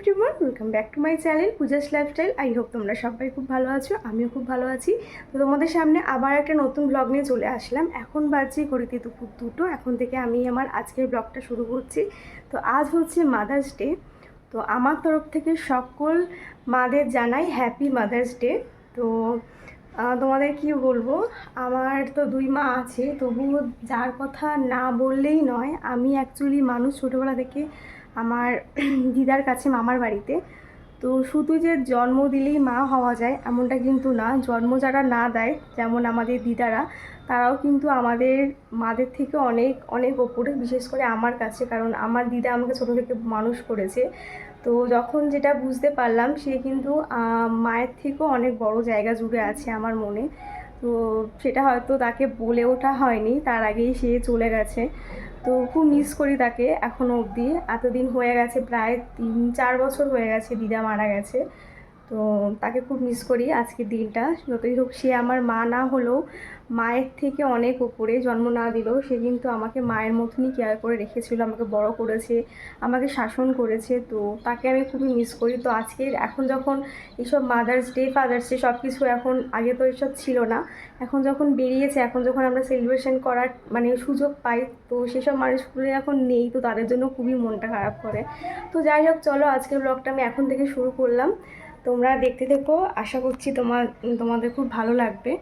Everyone, welcome back to my channel Puja's lifestyle. I hope তোমরা সবাই খুব ভালো আছো, আমিও খুব ভালো আছি। তো তোমাদের সামনে আবার একটা নতুন ব্লগ নিয়ে চলে আসলাম। এখন বাজছে ঘড়িতে দুপুর 2টো। এখন থেকে আমি আমার আজকের ব্লগটা শুরু করছি। তো আজ হচ্ছে মাদার্স ডে। তো আমার তরফ থেকে সকল মাদের জানাই হ্যাপি মাদার্স ডে। তো তোমাদের কি বলবো, আমার তো 2 মা আছে, তবুও যার কথা না বললেই নয়। আমি অ্যাকচুয়ালি মানুষ ছোটোবেলা থেকে আমার দিদার কাছে মামার বাড়িতে। তো শুধু যে জন্ম দিলেই মা হওয়া যায় এমনটা কিন্তু না। জন্ম যারা না দেয়, যেমন আমাদের দিদারা, তারাও কিন্তু আমাদের মাদের থেকে অনেক অনেক ওপরে, বিশেষ করে আমার কাছে। কারণ আমার দিদা আমাকে ছোটো থেকে মানুষ করেছে। তো যখন যেটা বুঝতে পারলাম, সে কিন্তু মায়ের থেকেও অনেক বড় জায়গা জুড়ে আছে আমার মনে। তো সেটা হয়তো তাকে বলে ওঠা হয়নি, তার আগেই সে চলে গেছে। তো খুব মিস করি তাকে এখনও অবধি। এতদিন হয়ে গেছে, প্রায় 3-4 বছর হয়ে গেছে দিদা মারা গেছে। তো তাকে খুব মিস করি আজকের দিনটা। যতই হোক, সে আমার মা না হলেও মায়ের থেকে অনেক উপরে, জন্ম না দিলেও সে কিন্তু আমাকে মায়ের মতনই কেয়ার করে রেখেছিল, আমাকে বড় করেছে, আমাকে শাসন করেছে। তো তাকে আমি খুবই মিস করি। তো আজকের এখন যখন এইসব মাদার্স ডে ফাদার্স ডে সব কিছু, এখন আগে তো এসব ছিল না, এখন যখন বেরিয়েছে, এখন যখন আমরা সেলিব্রেশন করার মানে সুযোগ পাই, তো সেসব মানুষগুলো এখন নেই। তো তাদের জন্য খুবই মনটা খারাপ করে। তো যাই হোক, চলো আজকের ব্লগটা আমি এখন থেকে শুরু করলাম। তোমরা দেখতে থেকো, আশা করছি তোমাদের খুব ভালো লাগবে।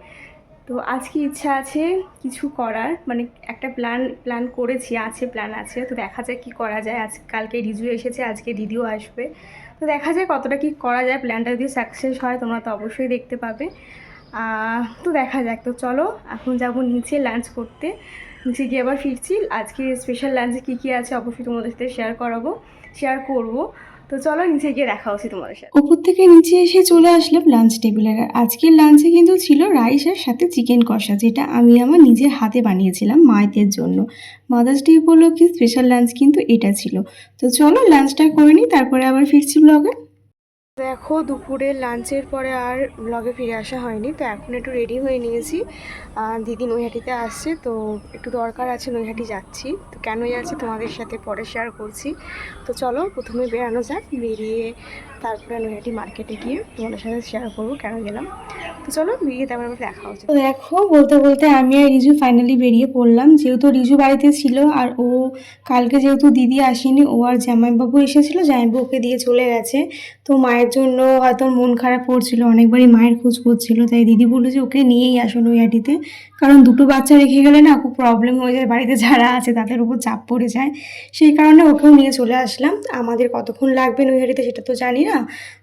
তো আজকে ইচ্ছা আছে কিছু করার, মানে একটা প্ল্যান করেছি, প্ল্যান আছে। তো দেখা যায় কি করা যায়। কালকে রিজু এসেছে, আজকে দিদিও আসবে। তো দেখা যায় কতটা কি করা যায়। প্ল্যানটা যদি সাকসেস হয় তোমরা তো অবশ্যই দেখতে পাবে। তো দেখা যাক। তো চলো এখন যাবো নিচে লাঞ্চ করতে। নিচে গিয়ে আবার ফিরছি। আজকে স্পেশাল লাঞ্চে কী কী আছে অবশ্যই তোমাদের সাথে শেয়ার করবো। তো চলো নিচে গিয়ে দেখা হচ্ছে তোমাদের সাথে। উপর থেকে নিচে এসে চলে আসলাম লাঞ্চ টেবিলে। আজকের লাঞ্চে কিন্তু ছিল রাইস আর সাথে চিকেন কষা, যেটা আমি আমার নিজের হাতে বানিয়েছিলাম মায়েদের জন্য। মাদার্স ডে উপলক্ষে স্পেশাল লাঞ্চ কিন্তু এটা ছিল। তো চলো লাঞ্চটা করে নিই, তারপরে আবার ফিরছি ব্লগে। দেখো, দুপুরের লাঞ্চের পরে আর ব্লগে ফিরে আসা হয়নি। তো এখন একটু রেডি হয়ে নিয়েছি। দিদি নৈহাটিতে আসছে, তো একটু দরকার আছে, নৈহাটি যাচ্ছি। তো কেন যাচ্ছি তোমাদের সাথে পরে শেয়ার করছি। তো চলো প্রথমে বেরানো যাক, বেরিয়ে তারপরে নৈহাটি মার্কেটে গিয়ে তোমাদের সাথে শেয়ার করবো কেন গেলাম। তো চলো বেরিয়ে তারপরে আবার দেখা হচ্ছে। তো দেখো, বলতে বলতে আমি আর রিজু ফাইনালি বেরিয়ে পড়লাম। যেহেতু রিজু বাড়িতে ছিল, আর ও কালকে যেহেতু দিদি আসেনি, ও আর জামাইবাবু এসেছিলো, জামাইবাবুকে দিয়ে চলে গেছে। তো মায়ের জন্য হয়তো মন খারাপ করছিল, অনেকবারই মায়ের খোঁজ করছিল। তাই দিদি বললো যে ওকে নিয়েই আসো নৈহাটিতে, কারণ দুটো বাচ্চা রেখে গেলে না খুব প্রবলেম হয়ে যায়, বাড়িতে যারা আছে তাদের উপর চাপ পড়ে যায়। সেই কারণে ওকেও নিয়ে চলে আসলাম। আমাদের কতক্ষণ লাগবে নৈহাটিতে সেটা তো জানি না।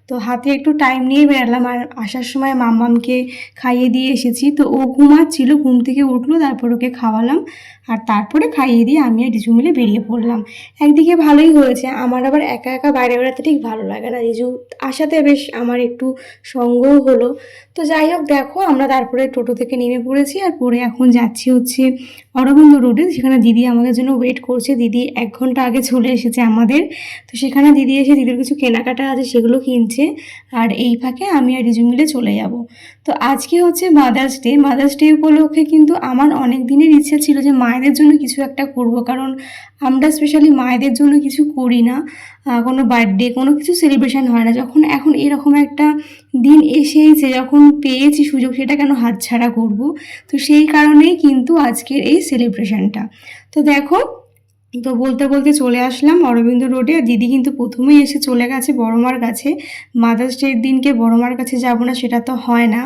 তো হাতে একটু টাইম নিয়ে বেরালাম। আর আসার সময় মাম্মামকে খাইয়ে দিয়ে এসেছি। তো ও ঘুমাচ্ছিল, ঘুম থেকে উঠলো, তারপর ওকে খাওয়ালাম। আর তারপরে খাইয়ে দিয়ে আমি আর রিজু মিলে বেরিয়ে পড়লাম। একদিকে ভালোই হয়েছে, আমার আবার একা একা বাইরে বেড়াতে ঠিক ভালো লাগে না। রিজু আসাতে বেশ আমার একটু সঙ্গও হলো। তো যাই হোক, দেখো আমরা তারপরে টোটো থেকে নেমে পড়েছি, আর পরে এখন যাচ্ছি হচ্ছে অরবিন্দ রোডে, যেখানে দিদি আমাদের জন্য ওয়েট করছে। দিদি 1 ঘন্টা আগে চলে এসেছে আমাদের। তো সেখানে দিদি এসে দিদির কিছু কেনাকাটা আছে সেগুলো কিনছে। আর এই ফাঁকে আমি আর রিজু মিলে চলে যাব। তো আজকে হচ্ছে মাদার্স ডে উপলক্ষে কিন্তু আমার অনেক দিনের ইচ্ছা ছিল যে মায়েদের জন্য কিছু একটা করব, কারণ আমরা স্পেশালি মায়েদের জন্য কিছু করি না। কোনো বার্থডে কোনো কিছু সেলিব্রেশন হয় না। যখন এখন এরকম একটা দিন এসেইছে, যখন পেয়েছি সুযোগ, সেটা কেন হাতছাড়া করব। তো সেই কারণেই কিন্তু আজকের এই সেলিব্রেশনটা। তো দেখো, তো বলতে বলতে চলে আসলাম অরবিন্দ রোডে। আর দিদি কিন্তু প্রথমেই এসে চলে গেছে বড়মার কাছে। মাদার্স ডের দিনকে বড়মার কাছে যাব না সেটা তো হয় না।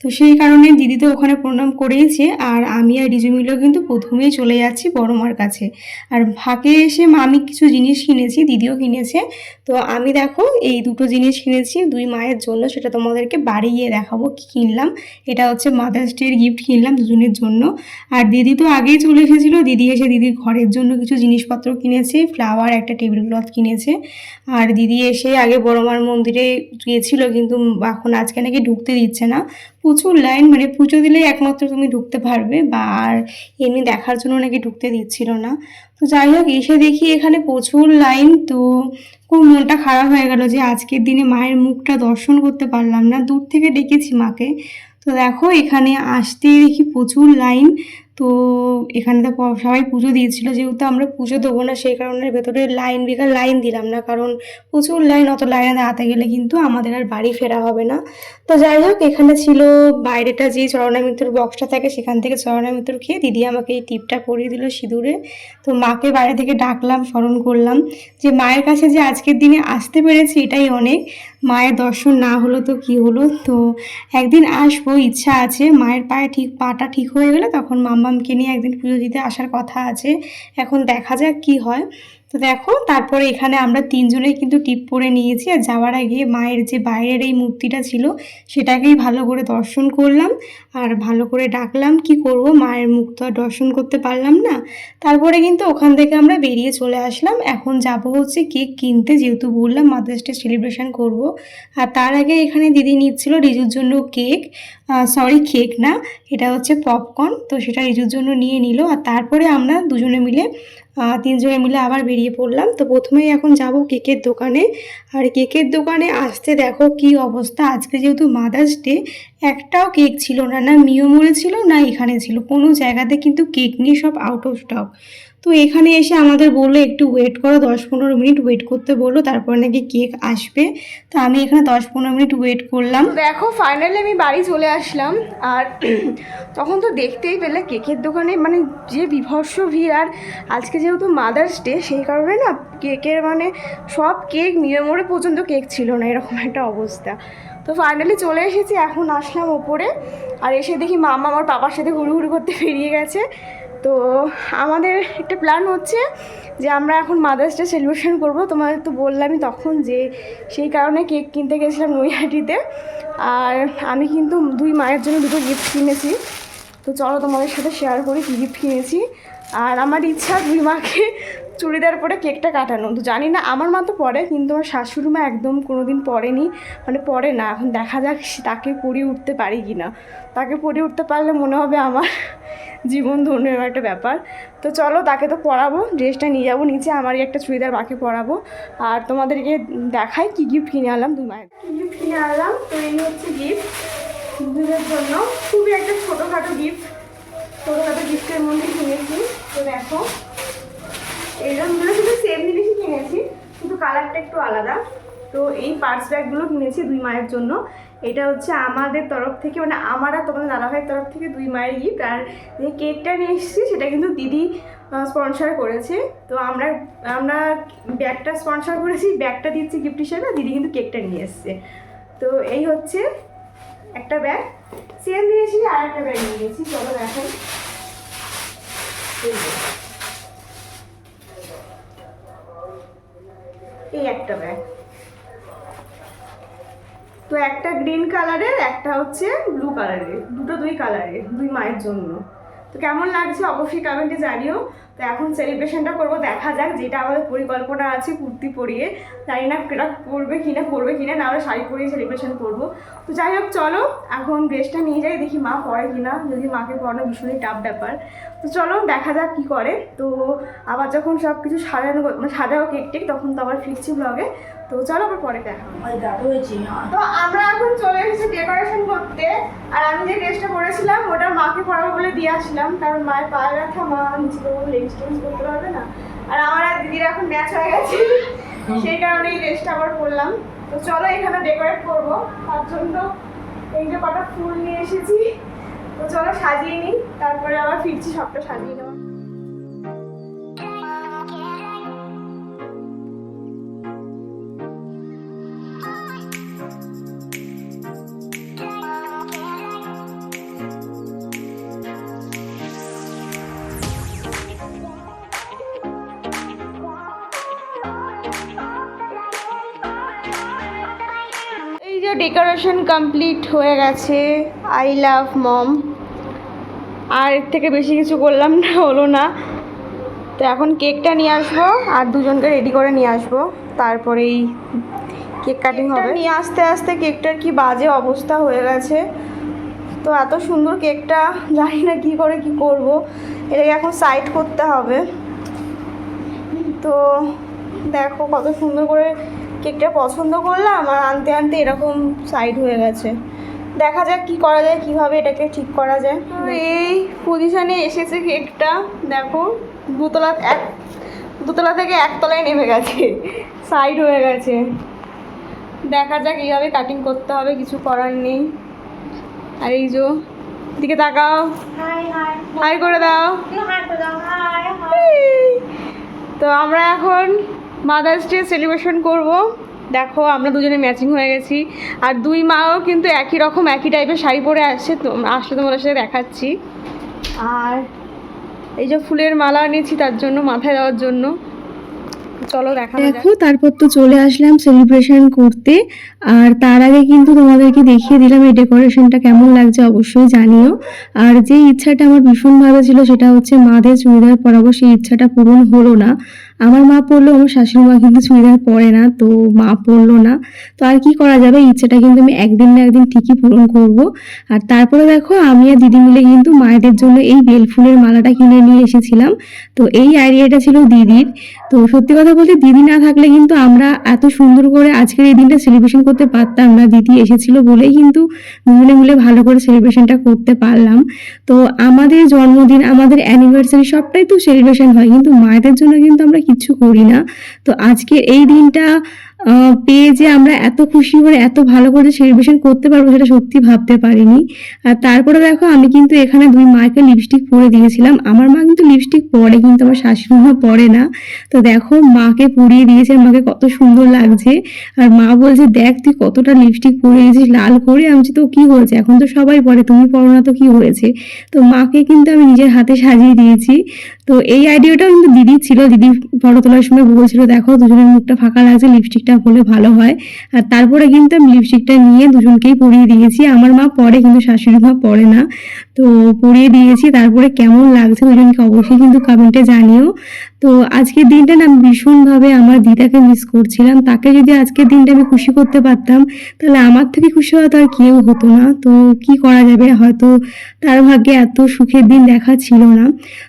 তো সেই কারণে দিদি তো ওখানে প্রণাম করেইছে, আর আমি আর রিজু মিলেও কিন্তু প্রথমেই চলে যাচ্ছি বড়মার কাছে। আর ফাঁকে এসে আমি কিছু জিনিস কিনেছি, দিদিও কিনেছে। তো আমি দেখো এই দুটো জিনিস কিনেছি 2 মায়ের জন্য, সেটা তোমাদেরকে বাড়ি গিয়ে দেখাবো কি কিনলাম। এটা হচ্ছে মাদার্স ডের গিফট কিনলাম দুজনের জন্য। আর দিদি তো আগেই চলে এসেছিলো। দিদি এসে দিদির ঘরের জন্য কিছু জিনিসপত্র কিনেছে, ফ্লাওয়ার, একটা টেবিল ক্লথ কিনেছে। আর দিদি এসে আগে বড়মার মন্দিরে গিয়েছিল, কিন্তু এখন আজকে নাকি ঢুকতে দিচ্ছে না, প্রচুর লাইন। মানে পুজো দিলেই একমাত্র তুমি ঢুকতে পারবে, বা আর এমনি দেখার জন্য নাকি ঢুকতে দিচ্ছিল না। তো যাই হোক, এসে দেখি এখানে প্রচুর লাইন। তো খুব মনটা খারাপ হয়ে গেল যে আজকের দিনে মায়ের মুখটা দর্শন করতে পারলাম না। দূর থেকে ডেকেছি মাকে। তো দেখো এখানে আসতেই দেখি প্রচুর লাইন। তো এখানে তো সবাই পুজো দিয়েছিল, যেহেতু আমরা পুজো দেবো না সেই কারণে ভেতরে বেকার লাইন দিলাম না, কারণ প্রচুর লাইন, অত লাইনে দাঁড়াতে গেলে কিন্তু আমাদের আর বাড়ি ফেরা হবে না। তো যাই হোক, এখানে ছিল বাইরেটা যে চরণামৃত্যুর বক্সটা থাকে, সেখান থেকে চরণামৃত্যুর খেয়ে দিদি আমাকে এই টিপটা পরিয়ে দিল সিঁদুরে। তো মাকে বাইরে থেকে ডাকলাম, স্মরণ করলাম যে মায়ের কাছে যে আজকের দিনে আসতে পেরেছি এটাই অনেক। মায়ের দর্শন না হলো তো কি হলো, তো একদিন আসবো, ইচ্ছা আছে। মায়ের পাটা ঠিক হয়ে গেলে তখন মাম্মামকে নিয়ে একদিন পুজো দিতে আসার কথা আছে, এখন দেখা যাক কি হয়। তো দেখো, তারপরে এখানে আমরা তিনজনেই কিন্তু টিপ পরে নিয়েছি, আর যাওয়ার আগে মায়ের যে বাইরের এই মূর্তিটা ছিল সেটাকেই ভালো করে দর্শন করলাম আর ভালো করে ডাকলাম। কি করব, মায়ের মুখ তো আর দর্শন করতে পারলাম না। তারপরে কিন্তু ওখান থেকে আমরা বেরিয়ে চলে আসলাম। এখন যাব হচ্ছে কেক কিনতে, যেহেতু বললাম মাদার্স ডে সেলিব্রেশন করব। আর তার আগে এখানে দিদি নিচ্ছিল রিজুর জন্য কেক, কেক না, এটা হচ্ছে পপকর্ন। তো সেটা রিজুর জন্য নিয়ে নিল, আর তারপরে আমরা তিনজনে মিলে আবার বেরিয়ে পড়লাম। তো প্রথমেই এখন যাব কেকের দোকানে। আর কেকের দোকানে আসতে দেখো কি অবস্থা, আজকে যেহেতু মাদার্স ডে একটাও কেক ছিল না, না মিয়মোরে ছিল না এখানে ছিল, কোনো জায়গাতে কিন্তু কেক নিয়ে সব আউট অফ স্টক। তো এখানে এসে আমাদের বললো একটু ওয়েট করো, 10-15 মিনিট ওয়েট করতে বললো, তারপর নাকি কেক আসবে। তো আমি এখানে 10-15 মিনিট ওয়েট করলাম। দেখো ফাইনালি আমি বাড়ি চলে আসলাম। আর তখন তো দেখতেই পেলে কেকের দোকানে মানে যে বিভৎস ভিড়। আর আজকে যেহেতু মাদার্স ডে সেই কারণে না কেকের মানে সব কেক মিয়মোরে পর্যন্ত কেক ছিল না, এরকম একটা অবস্থা। তো ফাইনালি চলে এসেছি, এখন আসলাম ওপরে। আর এসে দেখি মামা আমার পাপার সাথে হুড়ুহুড়ি করতে বেরিয়ে গেছে। তো আমাদের একটা প্ল্যান হচ্ছে যে আমরা এখন মাদার্স ডে সেলিব্রেশন করবো। তোমাদের তো বললামই তখন যে সেই কারণে কেক কিনতে গেছিলাম নৈহাটিতে। আর আমি কিন্তু দুই মায়ের জন্য দুটো গিফট কিনেছি। তো চলো তোমাদের সাথে শেয়ার করি কী গিফট কিনেছি। আর আমার ইচ্ছা দুই মাকে চুড়িদার পরে কেকটা কাটানো। তো জানি না, আমার মা তো পরে, কিন্তু আমার শাশুড়ি মা একদম কোনো দিন পরেনি, মানে পরে না। এখন দেখা যাক তাকে পরিয়ে উঠতে পারি কি না। তাকে পরিয়ে উঠতে পারলে মনে হবে আমার জীবন ধন্য একটা ব্যাপার। তো চলো তাকে তো পরাবো, ড্রেসটা নিয়ে যাবো নিচে, আমারই একটা চুড়িদার মাকে পরাবো। আর তোমাদেরকে দেখাই কী গিফট কিনে আনলাম, দুই মায়ের কী গিফট কিনে আনলাম। তো এই হচ্ছে গিফট দুজনের জন্য, খুবই একটা ছোটোখাটো গিফটের মধ্যে কিনেছি। তো দেখো এইরকমগুলো শুধু সেম জিনিসই কিনেছি, কিন্তু কালারটা একটু আলাদা। তো এই পার্স ব্যাগগুলো কিনেছি দুই মায়ের জন্য। এটা হচ্ছে আমাদের তরফ থেকে, মানে আমার আর তোমাদের দাদাভাইয়ের তরফ থেকে দুই মায়ের গিফট। আর যে কেকটা নিয়ে এসেছি সেটা কিন্তু দিদি স্পন্সর করেছে। তো আমরা ব্যাগটা স্পন্সর করেছি, ব্যাগটা দিচ্ছি গিফট হিসেবে, দিদি কিন্তু কেকটা নিয়ে এসছে। তো এই হচ্ছে একটা ব্যাগ, সেম নিয়েছি আর একটা ব্যাগ নিয়েছি। চলো দেখেন, এই একটা ব্যাগ, তো একটা গ্রিন কালারের, একটা হচ্ছে ব্লু কালারের, দুই কালারের, দুই মায়ের জন্য। তো কেমন লাগছে অবশ্যই কমেন্টে জানিও। তো এখন সেলিব্রেশনটা করবো, দেখা যাক, যেটা আমাদের পরিকল্পনা আছে কুর্তি পরিয়ে, জানি না এটা পরবে কিনা না আমরা শাড়ি পরিয়ে সেলিব্রেশন করবো। তো যাই হোক চলো এখন ড্রেসটা নিয়ে যাই, দেখি মা পরে কিনা, যদি মাকে পরানো ভীষণই টাফ ব্যাপার। তো চলো দেখা যাক কী করে। তো আবার যখন সব কিছু সাজাবো কেক টেক, তখন তো আবার ফিরছি ব্লগে। তো চলো আবার পরে দেখা। তো আমরা এখন চলে এসেছি ডেকোরেশন করতে। আর আমি যে ড্রেসটা পরেছিলাম ওটা মাকে পরাবো বলে দিয়ে আসলাম, কারণ মায়ের পায়ে ব্যথা, মা নিচে লেগিংস টেগিংস করতে পারবে না। আর আমার আর দিদির এখন ম্যাচ হয়ে গেছে, সেই কারণে এই ড্রেসটা আবার পরলাম। তো চলো এখানে ডেকোরেট করবো, তার জন্য এই যে কটা ফুল নিয়ে এসেছি। তো চলো সাজিয়ে নিই, তারপরে আবার ফিরছি সবটা সাজিয়ে নেওয়া। ডেকোরেশন কমপ্লিট হয়ে গেছে, আই লাভ মম। আর এর থেকে বেশি কিছু করলাম না, হলো না। তো এখন কেকটা নিয়ে আসবো আর দুজনকে রেডি করে নিয়ে আসবো, তারপরেই কেক কাটিং হবে। নিয়ে আস্তে আস্তে কেকটার কি বাজে অবস্থা হয়ে গেছে। তো এত সুন্দর কেকটা জানি না কী করে কি করব, এটাকে এখন সাইড করতে হবে। তো দেখো কত সুন্দর করে কেকটা পছন্দ করলাম, আর আনতে আনতে এরকম সাইড হয়ে গেছে। দেখা যাক কি করা যায়, কিভাবে এটাকে ঠিক করা যায়। এই পজিশনে এসেছে কেকটা, দেখো দুতলা থেকে একতলায় নেমে গেছে, সাইড হয়ে গেছে। দেখা যাক এইভাবে কাটিং করতে হবে, কিছু করার নেই। আর এই যে দিকে তাকাও, হাই করে দাও। তো আমরা এখন মাদার্স ডে সেলিব্রেশন করব। দেখো আমরা দুজনে ম্যাচিং হয়ে গেছি, আর দুই মাও কিন্তু একই রকম একই টাইপের শাড়ি পরে আসছে, তো আসলে তোমাদের সাথে দেখাচ্ছি। আর এই যে ফুলের মালা নিয়েছি তার জন্য, মাথায় দেওয়ার জন্য। চলো দেখো তারপর তো চলে আসলাম সেলিব্রেশন করতে। আর তার আগে কিন্তু তোমাদেরকে দেখিয়ে দিলাম এই ডেকোরেশনটা কেমন লাগছে অবশ্যই জানিও। আর যে ইচ্ছাটা আমার ভীষণভাবে ছিল সেটা হচ্ছে মাদের চুড়িদার পরাবো, সেই ইচ্ছাটা পূরণ হলো না। আমার মা পরলো, আমার শাশুড়ি মা কিন্তু চুড়িদার পরে না, তো মা পরলো না। তো আর কি করা যাবে, ইচ্ছাটা কিন্তু আমি একদিন না একদিন ঠিকই পূরণ করব। আর তারপরে দেখো আমি আর দিদি মিলে কিন্তু মায়েদের জন্য এই বেলফুলের মালাটা কিনে নিয়ে এসেছিলাম। তো এই আইডিয়াটা ছিল দিদির। তো সত্যি কথা বলতে দিদি না থাকলে কিন্তু আমরা এত সুন্দর করে আজকের এই দিনটা সেলিব্রেশন করতে পারতাম না। দিদি এসেছিল বলেই কিন্তু দুজনে মিলে ভালো করে সেলিব্রেশনটা করতে পারলাম। তো আমাদের জন্মদিন, আমাদের অ্যানিভার্সারি সবটাই তো সেলিব্রেশন হয়, কিন্তু মায়েদের জন্য কিন্তু আমরা কিচ্ছু করি না। তো আজকের এই দিনটা পেয়ে যে আমরা এত খুশি করে এত ভালো করে সেলিব্রেশন করতে পারবো সেটা সত্যি ভাবতে পারিনি। আর তারপরে দেখো আমি কিন্তু এখানে দুই মাকে লিপস্টিক পরে দিয়েছিলাম। আমার মা কিন্তু লিপস্টিক পরে, কিন্তু আমার শাশুড়ি মা পরে না। তো দেখো মাকে পরিয়ে দিয়েছে, মাকে কত সুন্দর লাগছে। আর মা বলছে দেখ তুই কতটা লিপস্টিক পরে দিয়েছিস লাল করে। আমি বলছি তো কি হয়েছে, এখন তো সবাই পরে, তুমি পরো না তো কি হয়েছে। তো মাকে কিন্তু আমি নিজের হাতে সাজিয়ে দিয়েছি। তো এই আইডিয়াটাও কিন্তু দিদি ছিল, দিদি ফটো তোলার সময় বলছিল দেখো দুজনের মুখটা ফাঁকা লাগছে, লিপস্টিকটা হলে ভালো হয়। আর তারপরে কিন্তু আমি লিপস্টিকটা নিয়ে দুজনকেই পরিয়ে দিয়েছি। আমার মা পরে, কিন্তু শাশুড়ি মা পরে না। তো পরিয়ে দিয়েছি, তারপরে কেমন লাগছে দুজনকে অবশ্যই কিন্তু কমেন্টে জানিও। তো আজকের দিনটা না আমি ভীষণভাবে আমার দিদাকে মিস করছিলাম। তাকে যদি আজকের দিনটা আমি খুশি করতে পারতাম তাহলে আমার থেকে খুশি হয়তো আর কেউ হতো না। তো কি করা যাবে, হয়তো তার ভাগ্যে এত সুখের দিন দেখা ছিল না।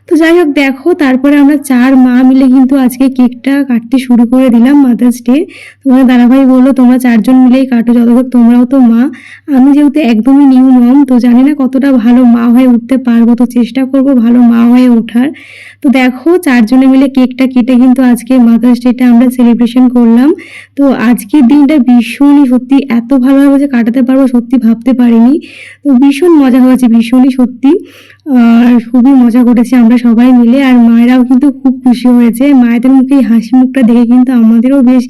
তো যাই হোক দেখো তারপরে আমরা চার মা মিলে কিন্তু আজকে কেকটা কাটতে শুরু করে দিলাম মাদার্স ডে। তোমার দাদাভাই বললো তোমরা চারজন মিলেই কাটো, যতক্ষণ তোমরাও তো মা। আমি যেহেতু একদমই নিউ মম, তো জানি না কতটা ভালো মা হয়ে উঠতে পারবো, তো চেষ্টা করবো ভালো মা হয়ে ওঠার। তো দেখো চারজনে মিলে কেকটা কেটে কিন্তু আজকে মাদার্স ডেটা আমরা সেলিব্রেশন করলাম। তো আজকের দিনটা ভীষণই সত্যি এত ভালোভাবে যে কাটাতে পারবো সত্যি ভাবতে পারিনি। তো ভীষণ মজা হয়েছে, ভীষণই সত্যি আর খুবই মজা করেছি আমরা সবাই মিলে। আর মায়েরাও কিন্তু খুব খুশি হয়েছে, মায়েদের মুখে হাসি মুখটা দেখে কিন্তু আমাদেরও বেশ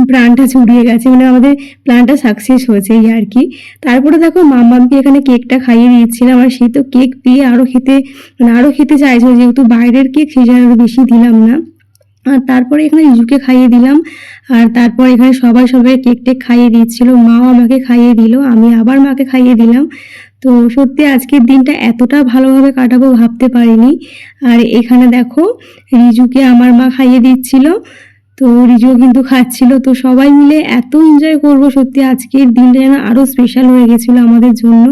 প্ল্যানটা জুড়িয়ে গেছে, মানে আমাদের প্ল্যানটা সাকসেস হয়েছে এই আর কি। তারপরে দেখো মাম্মামকে এখানে কেকটা খাইয়ে দিয়েছিলাম, আর সেই তো কেক পেয়ে আরো খেতে চাইছিল, যেহেতু বাইরের কেক সেই জন্য আরো বেশি দিলাম না। আর তারপরে এখানে রিজুকে খাইয়ে দিলাম। আর তারপর এখানে সবাই কেক টেক খাইয়ে দিচ্ছিল, মাও আমাকে খাইয়ে দিল, আমি আবার মাকে খাইয়ে দিলাম। তো সত্যি আজকের দিনটা এতটা ভালোভাবে কাটাবো ভাবতে পারিনি। আর এখানে দেখো রিজুকে আমার মা খাইয়ে দিচ্ছিল, তো রিজুও কিন্তু খাচ্ছিল। তো সবাই মিলে এত এনজয় করবো, সত্যি আজকের দিনটা যেন আরও স্পেশাল হয়ে গেছিলো আমাদের জন্য।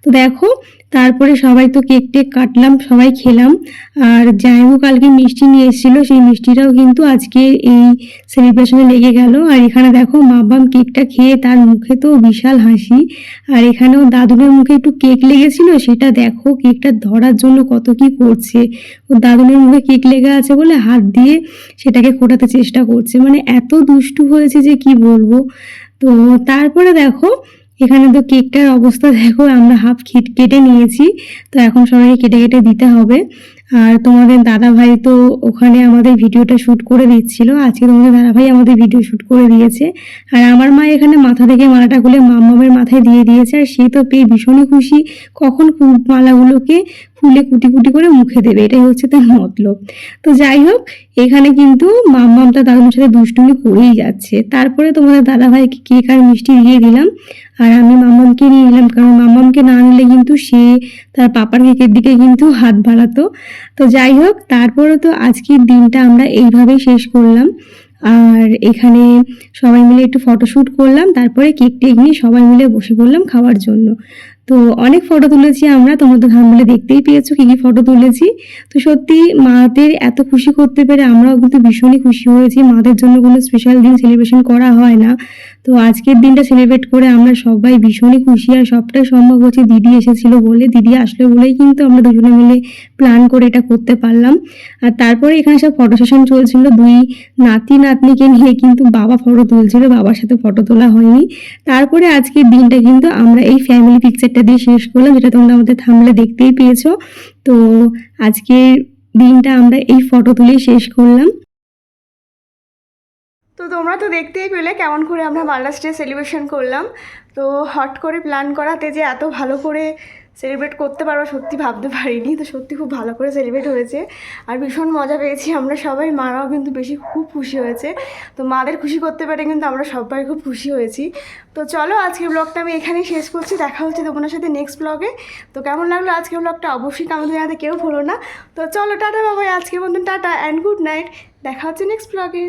তো দেখো তারপরে সবাই তো কেক টেক কাটলাম, সবাই খেলাম। আর জামাইবু কালকে মিষ্টি নিয়ে এসেছিলো, সেই মিষ্টিটাও কিন্তু আজকে এই সেলিব্রেশনে লেগে গেল। আর এখানে দেখো মাম্মাম কেকটা খেয়ে তার মুখে তো বিশাল হাসি। আর এখানেও দাদুনের মুখে একটু কেক লেগেছিল, সেটা দেখো কেকটা ধরার জন্য কত কি করছে। ও দাদুনের মুখে কেক লেগে আছে বলে হাত দিয়ে সেটাকে ফোটাতে চেষ্টা করছে, মানে এত দুষ্টু হয়েছে যে কি বলবো। তো তারপরে দেখো এখানে তো কেকটার অবস্থা দেখো, আমরা হাফ কেটে নিয়েছি, তো এখন সবাইকে কেটে কেটে দিতে হবে। আর তোমাদের দাদা ভাই তো ওখানে আমাদের ভিডিওটা শ্যুট করে দিচ্ছিল, আজকে তোমাদের দাদা ভাই আমাদের ভিডিও শ্যুট করে দিয়েছে। আর আমার মা এখানে মাথা থেকে মালাটা খুলে মাম্মামের মাথায় দিয়ে দিয়েছে, আর সে তো পেয়ে ভীষণই খুশি, কখন মালাগুলোকে ফুলে কুটি কুটি করে মুখে দেবে, এটাই হচ্ছে তার মতলব। তো যাই হোক এখানে কিন্তু মাম্মামটা দাদুর সাথে দুষ্টুমি করেই যাচ্ছে। তারপরে তোমাদের দাদা ভাইকে কেক আর মিষ্টি দিয়ে দিলাম, আর আমি মাম্মামকে নিয়ে নিলাম, কারণ মাম্মামকে না নিলে কিন্তু সে তার পাপার কেকের দিকে কিন্তু হাত বাড়াতো। তো যাই হোক তারপরে তো আজকের দিনটা আমরা এইভাবেই শেষ করলাম। আর এখানে সবাই মিলে একটু ফটোশ্যুট করলাম, তারপরে কেক টেক নিয়ে সবাই মিলে বসে পড়লাম খাওয়ার জন্য। তো অনেক ফটো তুলেছি আমরা, তোমরা তো থাম্বনেলে দেখতেই পেয়েছো কী কী ফটো তুলেছি। তো সত্যি মাদের এত খুশি করতে পেরে আমরাও কিন্তু ভীষণই খুশি হয়েছি। মাদের জন্য কোনো স্পেশাল দিন সেলিব্রেশন করা হয় না, তো আজকের দিনটা সেলিব্রেট করে আমরা সবাই ভীষণই খুশি, আর সবটাই সম্ভব হচ্ছে দিদি এসেছিলো বলে, দিদি আসলো বলেই কিন্তু আমরা দুজনে মিলে প্ল্যান করে এটা করতে পারলাম। আর তারপরে এখানে সব ফটো সেশন চলছিল, দুই নাতি নাতনিকে নিয়ে কিন্তু বাবা ফটো তুলছিল, বাবার সাথে ফটো তোলা হয়নি। তারপরে আজকের দিনটা কিন্তু আমরা এই ফ্যামিলি পিকচারটা দিয়ে শেষ করলাম, যেটা তোমরা আমাদের থাম্বনেলে দেখতেই পেয়েছো। তো আজকের দিনটা আমরা এই ফটো তুলেই শেষ করলাম। তো তোমরা তো দেখতেই পেলে কেমন করে আমরা মাদার্স ডে সেলিব্রেশন করলাম। তো হট করে প্ল্যান করাতে যে এত ভালো করে সেলিব্রেট করতে পারবো সত্যি ভাবতে পারিনি। তো সত্যি খুব ভালো করে সেলিব্রেট হয়েছে আর ভীষণ মজা পেয়েছি আমরা সবাই, মারাও কিন্তু বেশি খুব খুশি হয়েছে। তো মাদের খুশি করতে পেরে কিন্তু আমরা সবাই খুব খুশি হয়েছি। তো চলো আজকের ব্লগটা আমি এখানেই শেষ করছি, দেখা হচ্ছে তোমার সাথে নেক্সট ব্লগে। তো কেমন লাগলো আজকের ব্লগটা অবশ্যই কমেন্ট জানাতে কেউ ভুলো না। তো চলো টাটা বাবাই, আজকের মতন টাটা অ্যান্ড গুড নাইট, দেখা হচ্ছে নেক্সট ব্লগে।